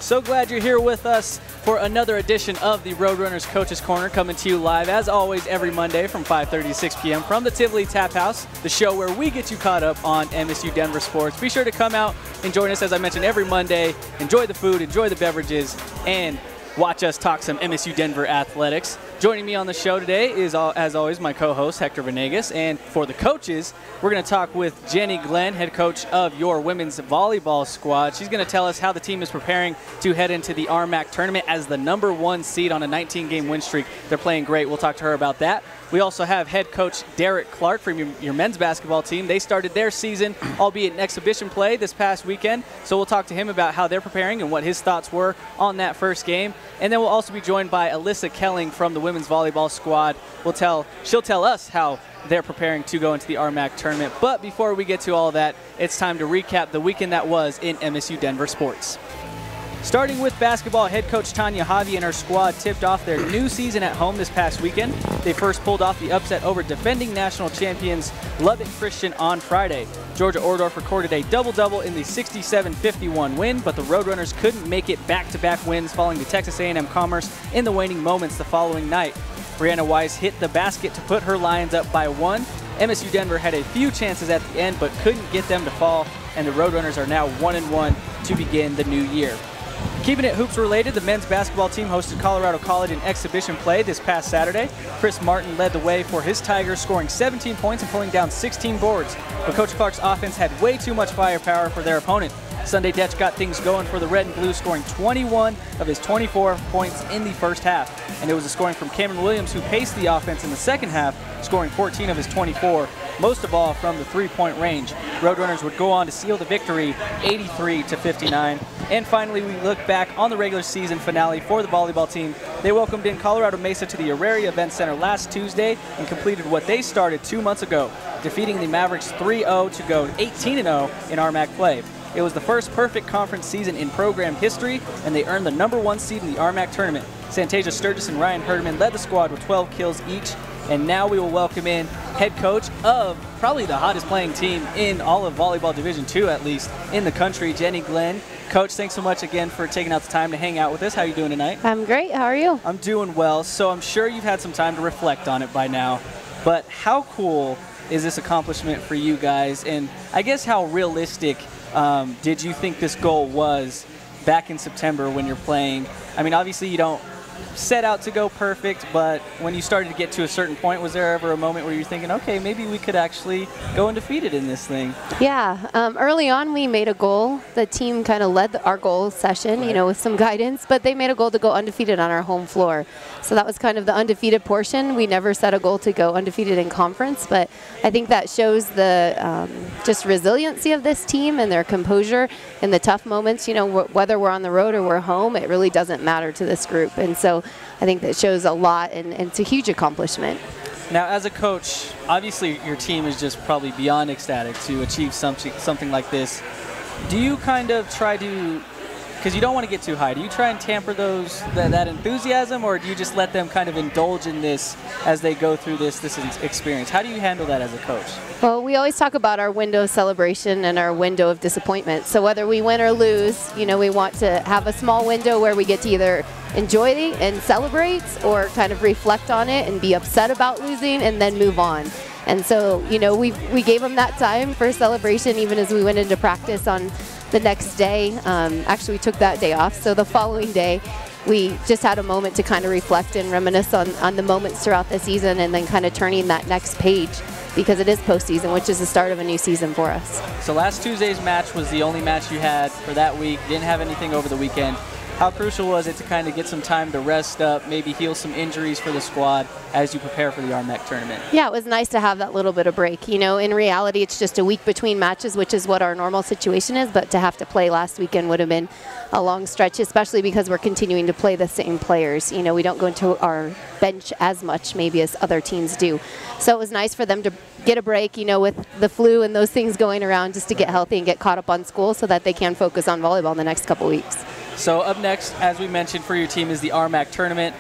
So glad you're here with us for another edition of the Roadrunners Coaches Corner, coming to you live, as always, every Monday from 5:30 to 6 p.m. from the Tivoli Tap House, the show where we get you caught up on MSU Denver sports. Be sure to come out and join us, as I mentioned, every Monday. Enjoy the food, enjoy the beverages, and watch us talk some MSU Denver athletics. Joining me on the show today is, as always, my co-host, Hector Venegas. And for the coaches, we're going to talk with Jenny Glenn, head coach of your women's volleyball squad. She's going to tell us how the team is preparing to head into the RMAC tournament as the #1 seed on a 19-game win streak. They're playing great. We'll talk to her about that. We also have head coach Derrick Clark from your men's basketball team. They started their season, albeit in exhibition play, this past weekend. So we'll talk to him about how they're preparing and what his thoughts were on that first game. And then we'll also be joined by Alyssa Kelling from the women's volleyball squad. She'll tell us how they're preparing to go into the RMAC tournament. But before we get to all that, it's time to recap the weekend that was in MSU Denver sports. Starting with basketball, head coach Tanya Javi and her squad tipped off their new season at home this past weekend. They first pulled off the upset over defending national champions Lubbock Christian on Friday. Georgia Ordorf recorded a double-double in the 67-51 win, but the Roadrunners couldn't make it back-to-back wins following the Texas A&M Commerce in the waning moments the following night. Brianna Weiss hit the basket to put her Lions up by 1. MSU Denver had a few chances at the end, but couldn't get them to fall, and the Roadrunners are now 1-1 to begin the new year. Keeping it hoops related, the men's basketball team hosted Colorado College in exhibition play this past Saturday. Chris Martin led the way for his Tigers, scoring 17 points and pulling down 16 boards. But Coach Clark's offense had way too much firepower for their opponent. Sunday Detch got things going for the Red and Blue, scoring 21 of his 24 points in the first half. And it was a scoring from Cameron Williams, who paced the offense in the second half, scoring 14 of his 24, most of all from the three-point range. Roadrunners would go on to seal the victory 83-59. And finally, we look back on the regular season finale for the volleyball team. They welcomed in Colorado Mesa to the Auraria Event Center last Tuesday and completed what they started 2 months ago, defeating the Mavericks 3-0 to go 18-0 in RMAC play. It was the first perfect conference season in program history, and they earned the #1 seed in the RMAC tournament. Santasia Sturgis and Ryan Herderman led the squad with 12 kills each. And now we will welcome in head coach of probably the hottest playing team in all of volleyball Division II, at least in the country, Jenny Glenn. Coach, thanks so much again for taking out the time to hang out with us. How are you doing tonight? I'm great. How are you? I'm doing well. So I'm sure you've had some time to reflect on it by now. But how cool is this accomplishment for you guys? And I guess how realistic did you think this goal was back in September when you're playing? I mean, obviously you don't set out to go perfect, but when you started to get to a certain point, was there ever a moment where you're thinking, okay, maybe we could actually go undefeated in this thing? Yeah, early on we made a goal. The team kind of led our goal session, right, you know, with some guidance, but they made a goal to go undefeated on our home floor. So that was kind of the undefeated portion. We never set a goal to go undefeated in conference, but I think that shows the just resiliency of this team and their composure in the tough moments. You know, whether we're on the road or we're home, it really doesn't matter to this group. And so I think that shows a lot, and it's a huge accomplishment. Now, as a coach, obviously your team is just probably beyond ecstatic to achieve something like this. Do you kind of try to, because you don't want to get too high, do you try and tamper that enthusiasm, or do you just let them kind of indulge in this as they go through this experience? How do you handle that as a coach? Well, we always talk about our window of celebration and our window of disappointment. So whether we win or lose, you know, we want to have a small window where we get to either enjoy and celebrate or kind of reflect on it and be upset about losing and then move on. And so, you know, we gave them that time for celebration even as we went into practice on the next day. Actually, we took that day off. So the following day, we just had a moment to kind of reflect and reminisce on the moments throughout the season and then kind of turning that next page, because it is postseason, which is the start of a new season for us. So last Tuesday's match was the only match you had for that week. Didn't have anything over the weekend. How crucial was it to kind of get some time to rest up, maybe heal some injuries for the squad as you prepare for the RMAC tournament? Yeah, it was nice to have that little bit of break. You know, in reality, it's just a week between matches, which is what our normal situation is, but to have to play last weekend would have been a long stretch, especially because we're continuing to play the same players. You know, we don't go into our bench as much maybe as other teams do. So it was nice for them to get a break, you know, with the flu and those things going around, just to get healthy and get caught up on school so that they can focus on volleyball in the next couple weeks. So up next, as we mentioned, for your team is the RMAC tournament.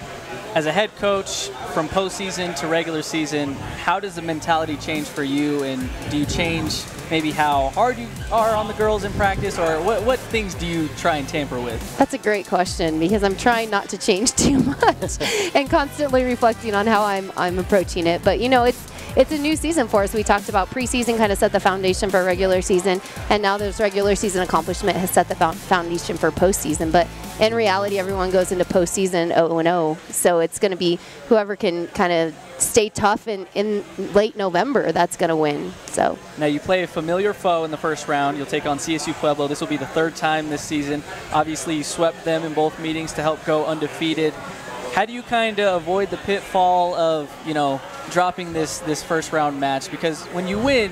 As a head coach, from postseason to regular season, how does the mentality change for you, and do you change maybe how hard you are on the girls in practice, or what things do you try and tamper with? That's a great question, because I'm trying not to change too much and constantly reflecting on how I'm approaching it. But you know, it's a new season for us. We talked about preseason kind of set the foundation for regular season, and now this regular season accomplishment has set the foundation for postseason. But in reality, everyone goes into postseason 0-0, so it's going to be whoever can kind of stay tough in late November, that's going to win. So now you play a familiar foe in the first round. You'll take on CSU Pueblo. This will be the third time this season. Obviously, you swept them in both meetings to help go undefeated. How do you kind of avoid the pitfall of, you know, dropping this first round match? Because when you win,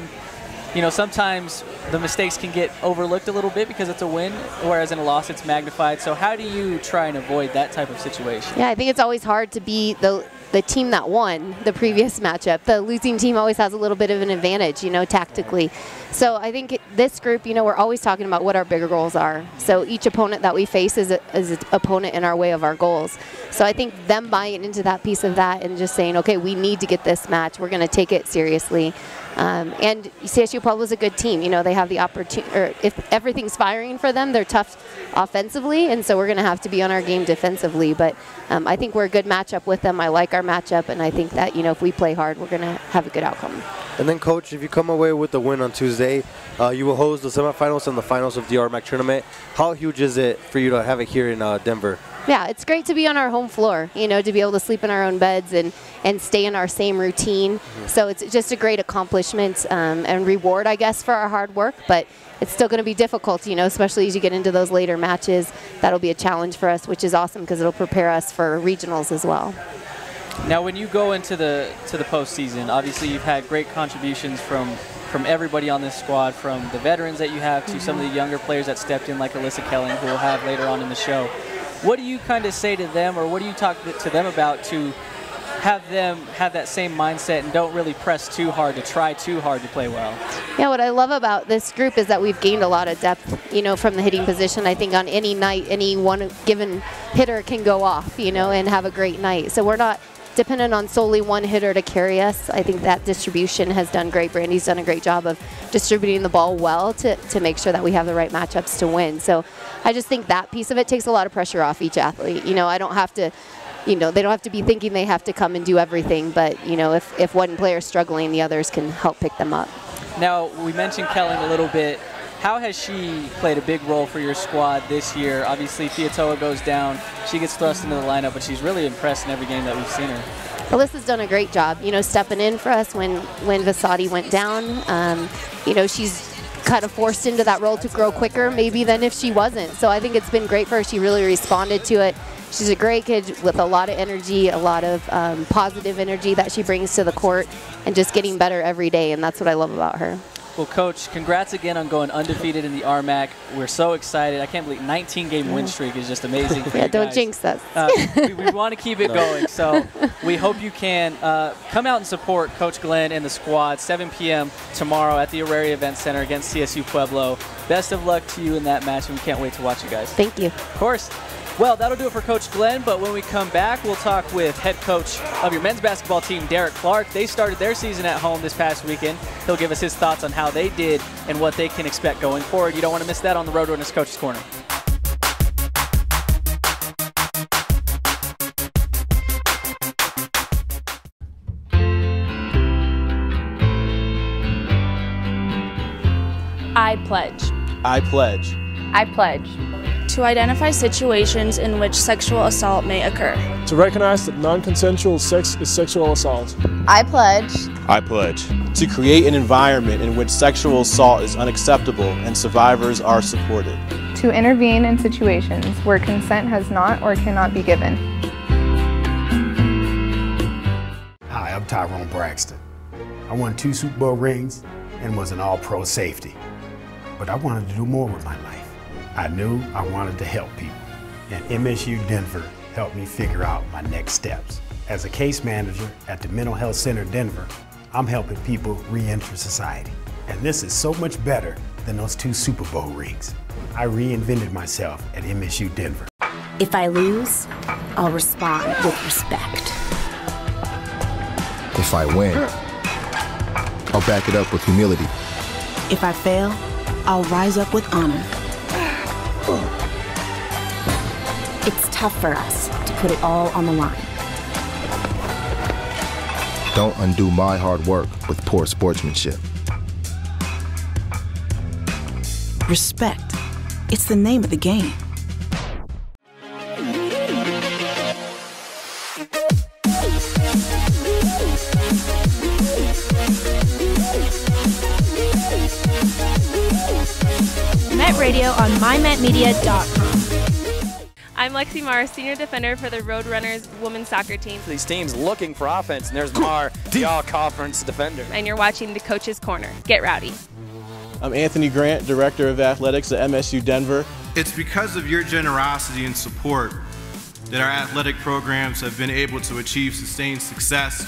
you know, sometimes the mistakes can get overlooked a little bit because it's a win, whereas in a loss it's magnified. So how do you try and avoid that type of situation? Yeah, I think it's always hard to be the team that won the previous matchup. The losing team always has a little bit of an advantage, you know, tactically. So I think this group, you know, we're always talking about what our bigger goals are. So each opponent that we face is an opponent in our way of our goals. So I think them buying into that piece of that and just saying, okay, we need to get this match. We're going to take it seriously. And CSU Pueblo is a good team. You know, they have the opportunity, or if everything's firing for them, they're tough offensively, and so we're going to have to be on our game defensively. But I think we're a good matchup with them. I like our matchup, and I think that, you know, if we play hard, we're going to have a good outcome. And then, Coach, if you come away with the win on Tuesday, you will host the semifinals and the finals of the RMAC tournament. How huge is it for you to have it here in Denver? Yeah, it's great to be on our home floor, you know, to be able to sleep in our own beds and stay in our same routine. So it's just a great accomplishment and reward, I guess, for our hard work. But it's still going to be difficult, you know, especially as you get into those later matches. That'll be a challenge for us, which is awesome because it'll prepare us for regionals as well. Now, when you go into the postseason, obviously you've had great contributions from everybody on this squad, from the veterans that you have to some of the younger players that stepped in, like Alyssa Kelling, who we'll have later on in the show. What do you kind of say to them, or what do you talk to them about to have them have that same mindset and don't really press too hard, to try too hard to play well? Yeah, what I love about this group is that we've gained a lot of depth, you know, from the hitting position. I think on any night, any one given hitter can go off, you know, and have a great night. So we're not dependent on solely one hitter to carry us. I think that distribution has done great. Brandy's done a great job of distributing the ball well to make sure that we have the right matchups to win. So I just think that piece of it takes a lot of pressure off each athlete. You know, I don't have to, you know, they don't have to be thinking they have to come and do everything, but, you know, if one player's struggling, the others can help pick them up. Now, we mentioned Kelling a little bit. How has she played a big role for your squad this year? Obviously, Fiatoa goes down. She gets thrust into the lineup, but she's really impressed in every game that we've seen her. Alyssa's done a great job, you know, stepping in for us when Vasati went down. You know, she's kind of forced into that role to grow quicker maybe than if she wasn't. So I think it's been great for her. She really responded to it. She's a great kid with a lot of energy, a lot of positive energy that she brings to the court, and just getting better every day, and that's what I love about her. Well, Coach, congrats again on going undefeated in the RMAC. We're so excited. I can't believe 19-game win streak is just amazing for yeah, you don't guys. Jinx us. We want to keep it going, so we hope you can come out and support Coach Glenn and the squad 7 p.m. tomorrow at the Auraria Event Center against CSU Pueblo. Best of luck to you in that match, and we can't wait to watch you guys. Thank you. Of course. Well, that'll do it for Coach Glenn, but when we come back, we'll talk with head coach of your men's basketball team, Derrick Clark. They started their season at home this past weekend. He'll give us his thoughts on how they did and what they can expect going forward. You don't want to miss that on the Roadrunners Coach's Corner. I pledge. I pledge. I pledge. To identify situations in which sexual assault may occur. To recognize that non-consensual sex is sexual assault. I pledge. I pledge. To create an environment in which sexual assault is unacceptable and survivors are supported. To intervene in situations where consent has not or cannot be given. Hi, I'm Tyrone Braxton. I won 2 Super Bowl rings and was an all-pro safety. But I wanted to do more with my life. I knew I wanted to help people, and MSU Denver helped me figure out my next steps. As a case manager at the Mental Health Center Denver, I'm helping people re-enter society. And this is so much better than those 2 Super Bowl rings. I reinvented myself at MSU Denver. If I lose, I'll respond with respect. If I win, I'll back it up with humility. If I fail, I'll rise up with honor. It's tough for us to put it all on the line. Don't undo my hard work with poor sportsmanship. Respect. It's the name of the game. Met Radio on mymetmedia.com. I'm Lexi Marr, senior defender for the Roadrunners women's soccer team. These teams looking for offense, and there's Marr, the all-conference defender. And you're watching the Coach's Corner. Get rowdy. I'm Anthony Grant, Director of Athletics at MSU Denver. It's because of your generosity and support that our athletic programs have been able to achieve sustained success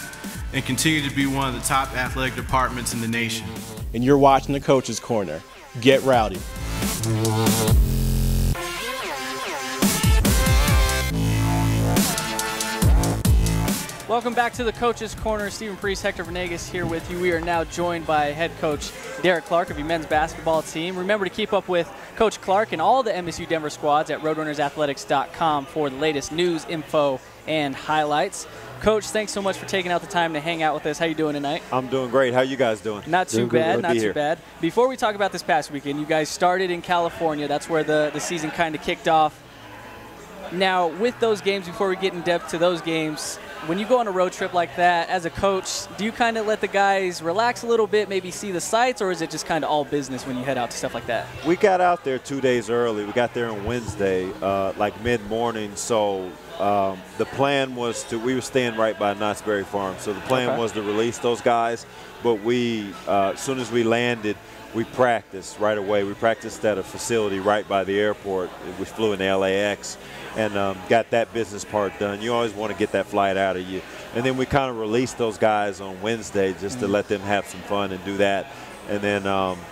and continue to be one of the top athletic departments in the nation. And you're watching the Coach's Corner. Get rowdy. Welcome back to the Coach's Corner. Stephen Priest, Hector Venegas here with you. We are now joined by head coach Derrick Clark of the men's basketball team. Remember to keep up with Coach Clark and all the MSU Denver squads at roadrunnersathletics.com for the latest news, info, and highlights. Coach, thanks so much for taking out the time to hang out with us. How you doing tonight? I'm doing great. How you guys doing? Not too bad, not too bad. Before we talk about this past weekend, you guys started in California. That's where the season kind of kicked off. Now, with those games, before we get in depth to those games, when you go on a road trip like that, as a coach, do you kind of let the guys relax a little bit, maybe see the sights, or is it just kind of all business when you head out to stuff like that? We got out there 2 days early. We got there on Wednesday, like mid-morning. So the plan was we were staying right by Knott's Berry Farm. So the plan was to release those guys. But we, as soon as we landed, we practiced right away. We practiced at a facility right by the airport. We flew into LAX and got that business part done. You always want to get that flight out of you. And then we kind of released those guys on Wednesday just to let them have some fun and do that. And then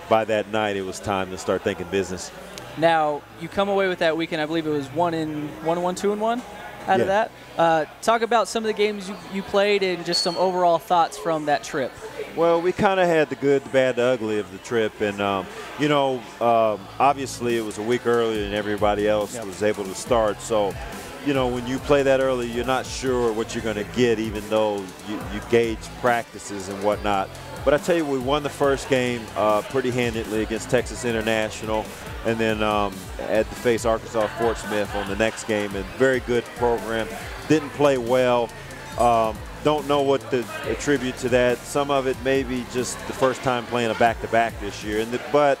by that night, it was time to start thinking business. Now, you come away with that weekend, I believe it was 1-1, 2-1 out of that. Talk about some of the games you played and just some overall thoughts from that trip. Well, we kind of had the good, the bad, the ugly of the trip. And, obviously it was a week earlier than everybody else was able to start. So, when you play that early, you're not sure what you're going to get, even though you gauge practices and whatnot. But I tell you, we won the first game pretty handedly against Texas International, and then had to face Arkansas Fort Smith on the next game. And very good program. Didn't play well. Don't know what to attribute to that. Some of it may be just the first time playing a back-to-back this year. But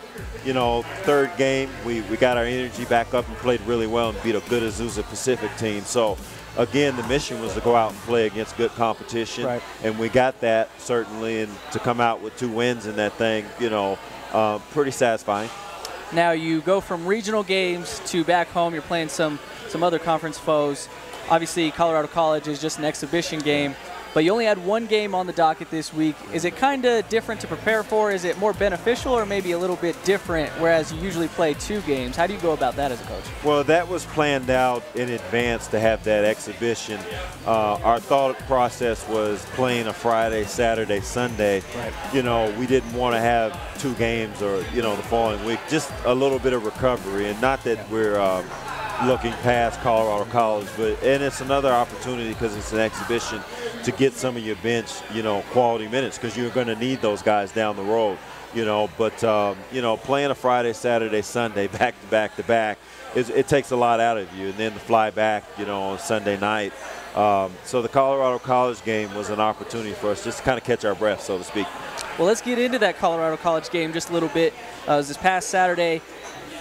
third game, we got our energy back up and played really well and beat a good Azusa Pacific team. So, again, the mission was to go out and play against good competition, and we got that, certainly, and to come out with 2 wins in that thing, pretty satisfying. Now you go from regional games to back home. You're playing some other conference foes. Obviously, Colorado College is just an exhibition game, but you only had 1 game on the docket this week. Is it kind of different to prepare for? Is it more beneficial or maybe a little bit different, whereas you usually play 2 games? How do you go about that as a coach? Well, that was planned out in advance to have that exhibition. Our thought process was playing a Friday, Saturday, Sunday. We didn't want to have 2 games or, the following week. Just a little bit of recovery, and not that we're looking past Colorado College, and it's another opportunity because it's an exhibition to get some of your bench, quality minutes, because you're going to need those guys down the road, But playing a Friday, Saturday, Sunday, back to back, it takes a lot out of you, and then to fly back, on Sunday night. So the Colorado College game was an opportunity for us just to kind of catch our breath, so to speak. Well, let's get into that Colorado College game just a little bit. It was this past Saturday.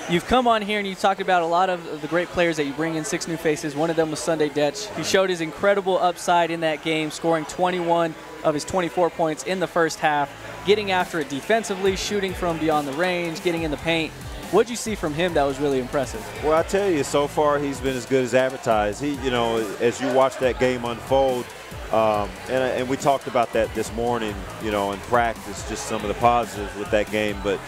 You've come on here and you've talked about a lot of the great players that you bring in, 6 new faces. One of them was Sunday Detch. He showed his incredible upside in that game, scoring 21 of his 24 points in the first half, getting after it defensively, shooting from beyond the range, getting in the paint. What did you see from him that was really impressive? Well, I tell you, so far he's been as good as advertised. He, as you watch that game unfold, and we talked about that this morning, in practice, just some of the positives with that game, but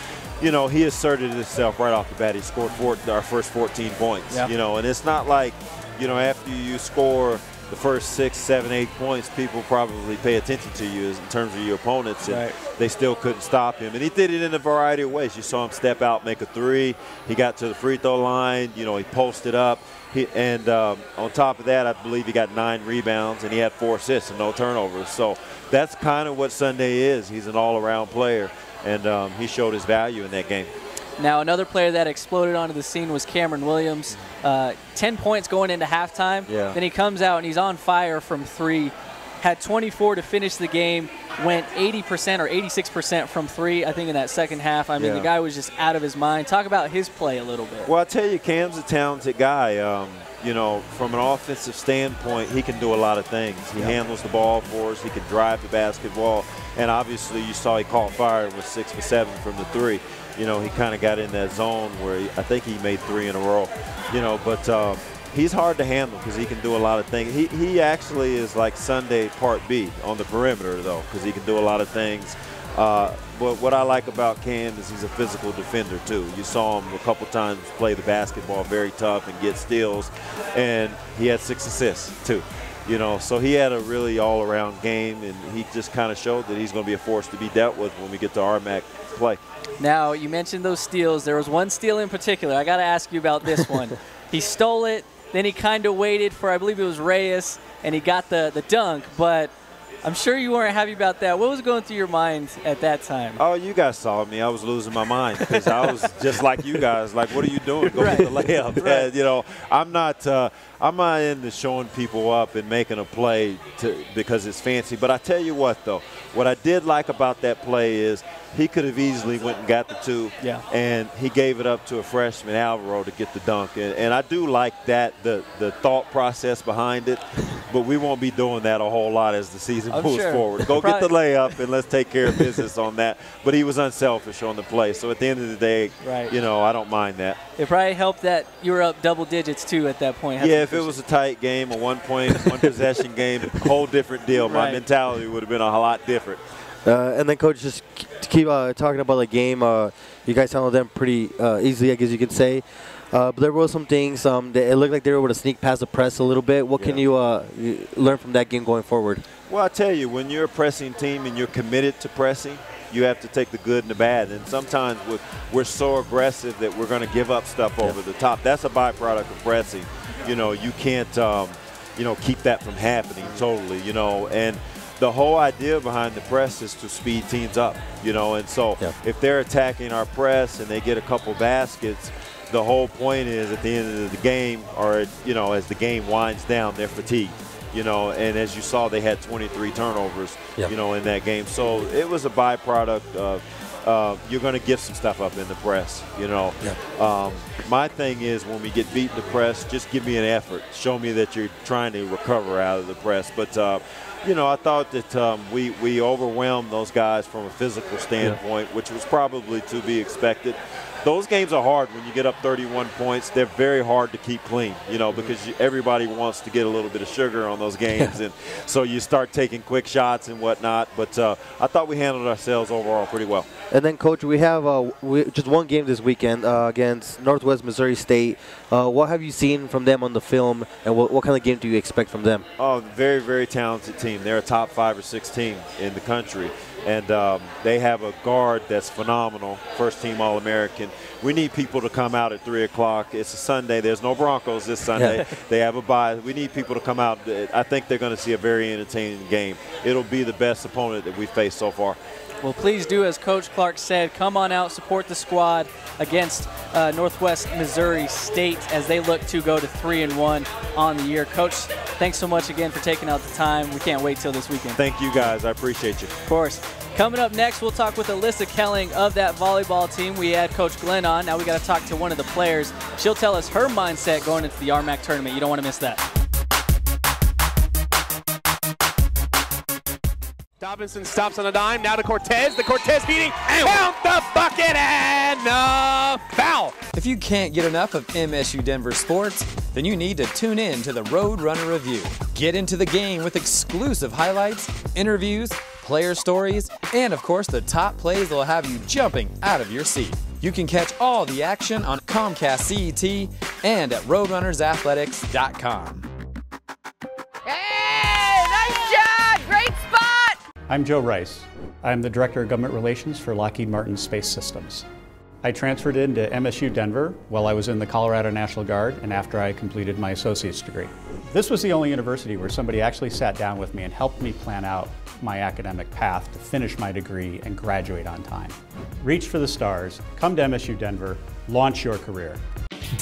he asserted himself right off the bat. He scored our first 14 points, and it's not like, after you score the first 6, 7, 8 points, people probably pay attention to you in terms of your opponents, and they still couldn't stop him. And he did it in a variety of ways. You saw him step out, make a three. He got to the free throw line. You know, he posted up. On top of that, I believe he got 9 rebounds, and he had 4 assists and no turnovers. So that's kind of what Sunday is. He's an all-around player, and he showed his value in that game. Now, another player that exploded onto the scene was Cameron Williams. 10 points going into halftime. Yeah. Then he comes out and he's on fire from 3. Had 24 to finish the game. Went 80% or 86% from 3, I think, in that second half. I mean, the guy was just out of his mind. Talk about his play a little bit. Well, I tell you, Cam's a talented guy. You know, from an offensive standpoint, he can do a lot of things. He handles the ball for us. He can drive the basketball. And obviously, you saw he caught fire and was 6 for 7 from the 3. You know, he kind of got in that zone where I think he made 3 in a row. You know, but he's hard to handle because he can do a lot of things. He actually is like Sunday Part B on the perimeter, though, because he can do a lot of things. But what I like about Cam is he's a physical defender, too. You saw him a couple times play the basketball very tough and get steals, and he had 6 assists, too. You know, so he had a really all-around game, and he just kind of showed that he's going to be a force to be dealt with when we get to RMAC play. Now, you mentioned those steals. There was one steal in particular. I got to ask you about this one. He stole it, then he kind of waited for, I believe it was Reyes, and he got the dunk, but I'm sure you weren't happy about that. What was going through your mind at that time? Oh, you guys saw me. I was losing my mind because I was just like you guys. Like, what are you doing? Go get the layup. You know, I'm not into showing people up and making a play because it's fancy. But I tell you what, though, what I did like about that play is he could have easily went and got the 2, and he gave it up to a freshman, Alvaro, to get the dunk. And I do like that, the thought process behind it, but we won't be doing that a whole lot as the season moves forward. Go get the layup, and let's take care of business on that. But he was unselfish on the play. So at the end of the day, you know, I don't mind that. It probably helped that you were up double digits, too, at that point. Yeah, if it was a tight game, a 1-point, 1-possession game, whole different deal. My mentality would have been a lot different. And then, Coach, just to keep talking about the game, you guys handled them pretty easily, I guess you could say. But there were some things that it looked like they were able to sneak past the press a little bit. What can you learn from that game going forward? Well, I tell you, when you're a pressing team and you're committed to pressing, you have to take the good and the bad. And sometimes we're so aggressive that we're going to give up stuff over the top. That's a byproduct of pressing. You know, you can't, you know, keep that from happening totally, you know. And the whole idea behind the press is to speed teams up, you know. And so if they're attacking our press and they get a couple baskets, the whole point is at the end of the game, or, you know, as the game winds down, they're fatigued. You know, and as you saw, they had 23 turnovers, you know, in that game. So it was a byproduct of you're going to give some stuff up in the press, you know. My thing is when we get beat in the press, just give me an effort. Show me that you're trying to recover out of the press. But, you know, I thought that we overwhelmed those guys from a physical standpoint, which was probably to be expected. Those games are hard when you get up 31 points. They're very hard to keep clean, you know, because everybody wants to get a little bit of sugar on those games. And so you start taking quick shots and whatnot. But I thought we handled ourselves overall pretty well. And then, Coach, we have just one game this weekend against Northwest Missouri State. What have you seen from them on the film, and what kind of game do you expect from them? Oh, very, very talented team. They're a top 5 or 6 team in the country. And they have a guard that's phenomenal, first-team All-American. We need people to come out at 3 o'clock. It's a Sunday. There's no Broncos this Sunday. They have a bye. We need people to come out. I think they're going to see a very entertaining game. It'll be the best opponent that we've faced so far. Well, please do, as Coach Clark said, come on out, support the squad against Northwest Missouri State as they look to go to 3-1 on the year. Coach, thanks so much again for taking out the time. We can't wait till this weekend. Thank you, guys. I appreciate you. Of course. Coming up next, we'll talk with Alyssa Kelling of that volleyball team. We had Coach Glenn on. Now we got to talk to one of the players. She'll tell us her mindset going into the RMAC tournament. You don't want to miss that. Dobinson stops on a dime, now to Cortez. The Cortez beating, count the bucket, and the foul. If you can't get enough of MSU Denver sports, then you need to tune in to the Roadrunner Review. Get into the game with exclusive highlights, interviews, player stories, and of course the top plays that will have you jumping out of your seat. You can catch all the action on Comcast CET and at RoadrunnersAthletics.com. I'm Joe Rice. I'm the Director of Government Relations for Lockheed Martin Space Systems. I transferred into MSU Denver while I was in the Colorado National Guard and after I completed my associate's degree. This was the only university where somebody actually sat down with me and helped me plan out my academic path to finish my degree and graduate on time. Reach for the stars, come to MSU Denver, launch your career.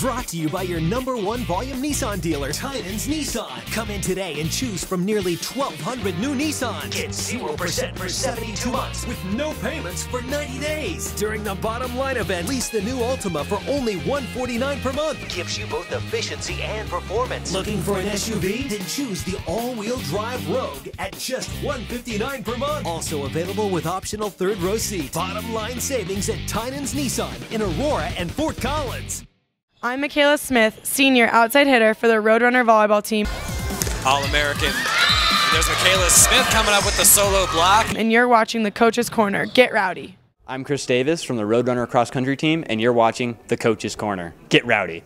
Brought to you by your #1 volume Nissan dealer, Tynan's Nissan. Come in today and choose from nearly 1,200 new Nissans. Get 0% for 72 months with no payments for 90 days. During the Bottom Line event, lease the new Altima for only $149 per month. Gives you both efficiency and performance. Looking for an SUV? Then choose the all-wheel drive Rogue at just $159 per month. Also available with optional third-row seat. Bottom Line savings at Tynan's Nissan in Aurora and Fort Collins. I'm Michaela Smith, senior outside hitter for the Roadrunner volleyball team. All-American. There's Michaela Smith coming up with the solo block. And you're watching the Coach's Corner. Get rowdy. I'm Chris Davis from the Roadrunner cross country team, and you're watching the Coach's Corner. Get rowdy.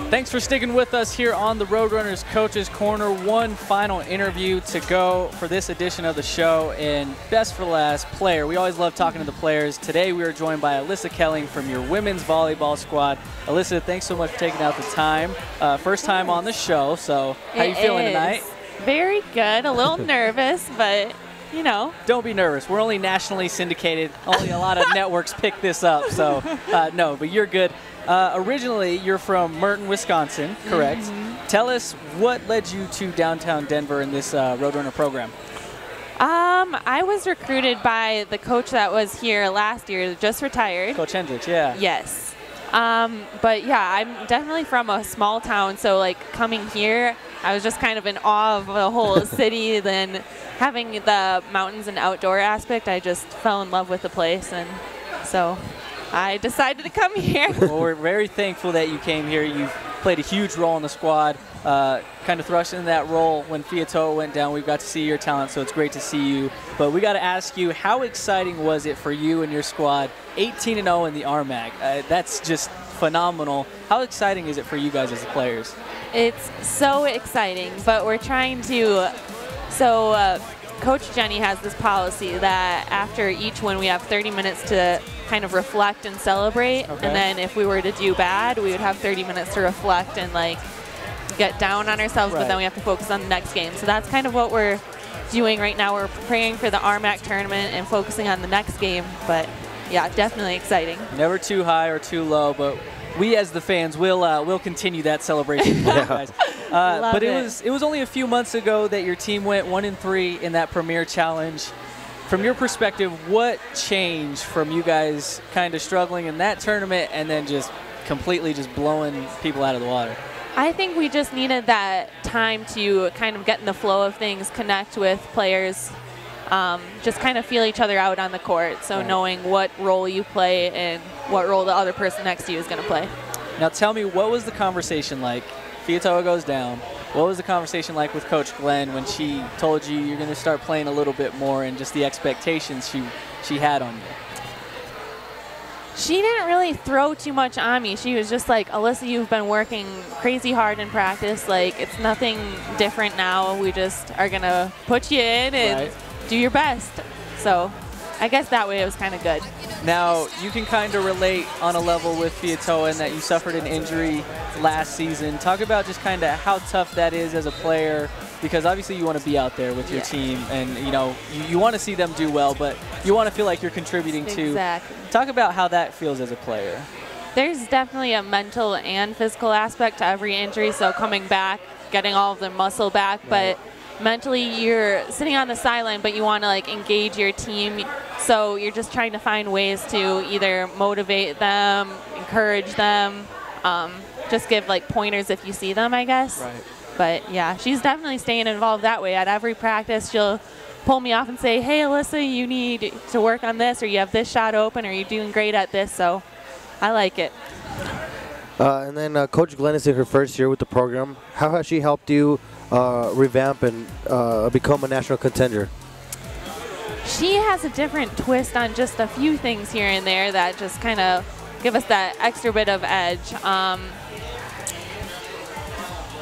Thanks for sticking with us here on the Roadrunners Coaches Corner. One final interview to go for this edition of the show, and best for last, player. We always love talking to the players. Today we are joined by Alyssa Kelling from your women's volleyball squad. Alyssa, thanks so much for taking out the time. First time on the show, so how you feeling tonight? Very good. A little nervous, but you know. Don't be nervous. We're only nationally syndicated. Only a lot of networks pick this up, so no, but you're good. Originally, you're from Merton, Wisconsin, correct? Mm-hmm. Tell us what led you to downtown Denver in this Roadrunner program. I was recruited by the coach that was here last year, just retired. Coach Hendricks, yeah. Yes. But yeah, I'm definitely from a small town, so like coming here, I was just kind of in awe of the whole city. Then having the mountains and outdoor aspect, I just fell in love with the place, and so I decided to come here. Well, we're very thankful that you came here. You've played a huge role in the squad, kind of thrust into that role when Fiatoa went down. We've got to see your talent, so it's great to see you. But we got to ask you, how exciting was it for you and your squad, 18-0 in the RMAC? That's just phenomenal. How exciting is it for you guys as the players? It's so exciting, but we're trying to, Coach Jenny has this policy that after each win we have 30 minutes to kind of reflect and celebrate, and then if we were to do bad, we would have 30 minutes to reflect and like get down on ourselves, but then we have to focus on the next game. So that's kind of what we're doing right now. We're preparing for the RMAC tournament and focusing on the next game, but yeah, definitely exciting. Never too high or too low, but we as the fans will continue that celebration for you guys. But it was only a few months ago that your team went 1-3 in that Premier Challenge. From your perspective, what changed from you guys kind of struggling in that tournament and then just completely just blowing people out of the water? I think we just needed that time to kind of get in the flow of things, connect with players, just kind of feel each other out on the court. So knowing what role you play and what role the other person next to you is going to play. Now tell me, what was the conversation like? Fiatoa goes down. What was the conversation like with Coach Glenn when she told you you're going to start playing a little bit more and just the expectations she had on you? She didn't really throw too much on me. She was just like, Alyssa, you've been working crazy hard in practice. Like, it's nothing different now. We just are going to put you in and do your best. So I guess that way it was kind of good. Now, you can kind of relate on a level with Fiatoa in that you suffered an injury last season. Talk about just kind of how tough that is as a player, because obviously you want to be out there with your team and, you know, you want to see them do well, but you want to feel like you're contributing too. Exactly. Talk about how that feels as a player. There's definitely a mental and physical aspect to every injury, so coming back, getting all of the muscle back, but mentally you're sitting on the sideline, but you want to like engage your team, so you're just trying to find ways to either motivate them, encourage them, just give like pointers if you see them, I guess. Right. But yeah, she's definitely staying involved that way. At every practice, she'll pull me off and say, hey, Alyssa, you need to work on this, or you have this shot open, or you're doing great at this, so I like it. And then Coach Glenn is in her first year with the program. How has she helped you revamp and become a national contender? She has a different twist on just a few things here and there that just kind of give us that extra bit of edge.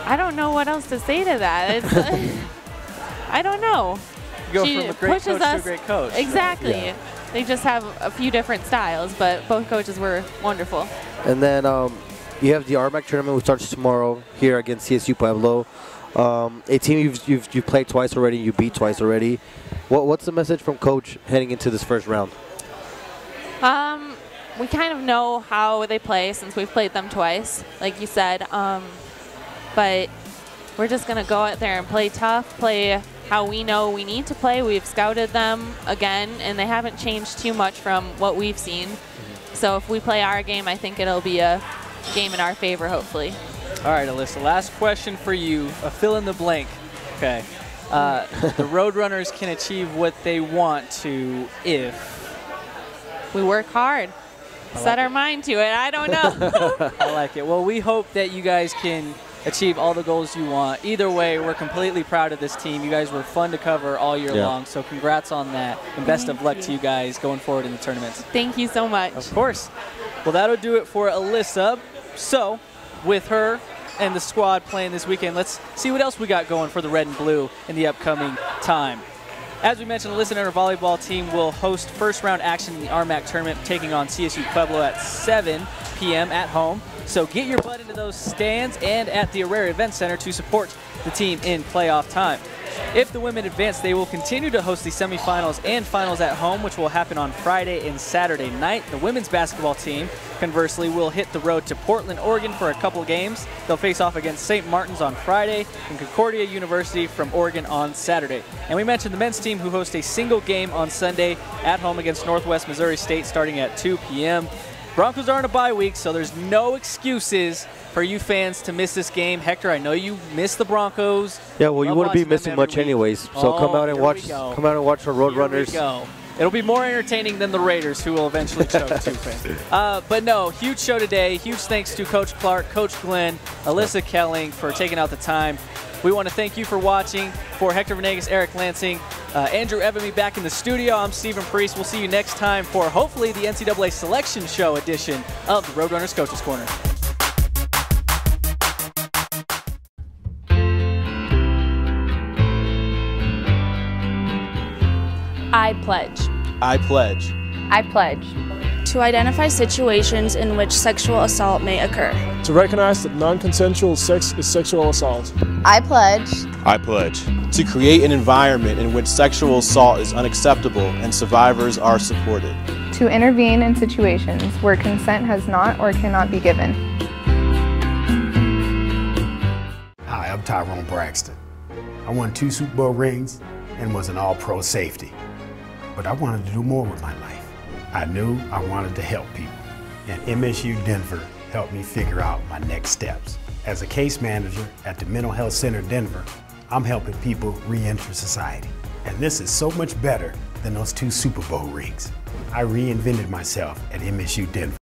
I don't know what else to say to that. It's, I don't know. You go she from a great pushes coach us, to a great coach. Exactly. Yeah. They just have a few different styles, but both coaches were wonderful. And then you have the RMAC tournament, which starts tomorrow here against CSU Pueblo. A team you've played twice already, you beat twice already. What's the message from Coach heading into this first round? We kind of know how they play since we've played them twice, like you said. But we're just going to go out there and play tough, play how we know we need to play. We've scouted them again, and they haven't changed too much from what we've seen. So if we play our game, I think it'll be a game in our favor, hopefully. All right, Alyssa, last question for you, a fill in the blank. Okay. The Roadrunners can achieve what they want to if we work hard. Set our mind to it. I don't know. I like it. Well, we hope that you guys can achieve all the goals you want. Either way, we're completely proud of this team. You guys were fun to cover all year long, so congrats on that. And best of luck to you guys going forward in the tournaments. Thank you so much. Of course. Well, that'll do it for Alyssa. So, with her and the squad playing this weekend, let's see what else we got going for the red and blue in the upcoming time. As we mentioned, Alyssa and her volleyball team will host first-round action in the RMAC tournament, taking on CSU Pueblo at 7 p.m. at home. So get your butt into those stands and at the Aurora Event Center to support the team in playoff time. If the women advance, they will continue to host the semifinals and finals at home, which will happen on Friday and Saturday night. The women's basketball team, conversely, will hit the road to Portland, Oregon for a couple games. They'll face off against St. Martin's on Friday and Concordia University from Oregon on Saturday. And we mentioned the men's team, who host a single game on Sunday at home against Northwest Missouri State starting at 2 p.m. Broncos are on a bye week, so there's no excuses for you fans to miss this game. Hector, I know you miss the Broncos. Yeah, well, you wouldn't be missing much anyways. So come out and watch our Roadrunners. It'll be more entertaining than the Raiders, who will eventually choke too, fans. But no, huge show today. Huge thanks to Coach Clark, Coach Glenn, Alyssa Kelling for taking out the time. We want to thank you for watching. For Hector Venegas, Eric Lansing, Andrew Evamy back in the studio, I'm Stephen Priest. We'll see you next time for hopefully the NCAA Selection Show edition of the Roadrunners Coaches Corner. I pledge. I pledge. I pledge. To identify situations in which sexual assault may occur. To recognize that non-consensual sex is sexual assault. I pledge. I pledge. To create an environment in which sexual assault is unacceptable and survivors are supported. To intervene in situations where consent has not or cannot be given. Hi, I'm Tyrone Braxton. I won 2 Super Bowl rings and was an all-pro safety. But I wanted to do more with my life. I knew I wanted to help people, and MSU Denver helped me figure out my next steps. As a case manager at the Mental Health Center Denver, I'm helping people re-enter society. And this is so much better than those 2 Super Bowl rings. I reinvented myself at MSU Denver.